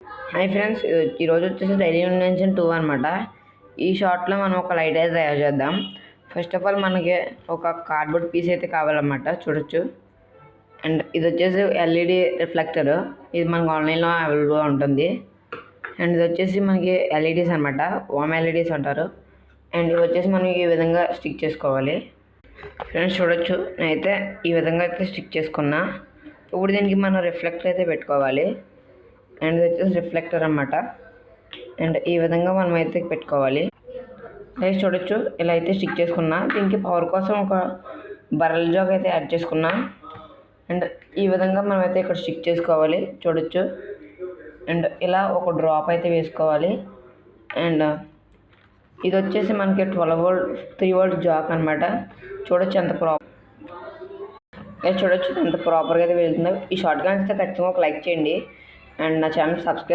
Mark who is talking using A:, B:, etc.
A: Hi friends, ఈరోజు వచ్చేసి daily invention 2 అనమాట. ఈ షార్ట్లో మనం ఒక లైట్ అయితే తయారు చేద్దాం. ఫస్ట్ ఆఫ్ ఆల్ మనకి ఒక కార్డ్బోర్డ్ పీస్ అయితే కావాలన్నమాట, చూడొచ్చు. అండ్ ఇది వచ్చేసి ఎల్ఈడి రిఫ్లెక్టర్. ఇది మనకు ఆన్లైన్లో అవైలబుల్గా ఉంటుంది. అండ్ ఇది వచ్చేసి మనకి ఎల్ఈడీస్ అనమాట, వామ్ ఎల్ఈడీస్ అంటారు. అండ్ ఇవి వచ్చేసి మనం ఈ విధంగా స్టిక్ చేసుకోవాలి. ఫ్రెండ్స్ చూడొచ్చు, నేనైతే ఈ విధంగా అయితే స్టిక్ చేసుకున్నా. ఇప్పుడు దీనికి మనం రిఫ్లెక్టర్ అయితే పెట్టుకోవాలి. అండ్ ఇది వచ్చేసి రిఫ్లెక్టర్ అన్నమాట. అండ్ ఈ విధంగా మనం అయితే పెట్టుకోవాలి. అయితే చూడొచ్చు, ఇలా అయితే స్టిక్ చేసుకున్నా. దీనికి పవర్ కోసం ఒక బరల్ జాగ్ అయితే యాడ్ చేసుకున్నా. అండ్ ఈ విధంగా మనం అయితే ఇక్కడ స్టిక్ చేసుకోవాలి, చూడొచ్చు. అండ్ ఇలా ఒక డ్రాప్ అయితే వేసుకోవాలి. అండ్ ఇది వచ్చేసి మనకి 12 వోల్ట్ 3 వోల్ట్ జాక్ అనమాట. చూడొచ్చు ఎంత చూడొచ్చు ఎంత ప్రాపర్గా అయితే వెళ్తుందో. ఈ షార్ట్ అయితే ఖచ్చితంగా ఒక లైక్ చేయండి. అండ్ నా ఛానల్ సబ్స్క్రైబ్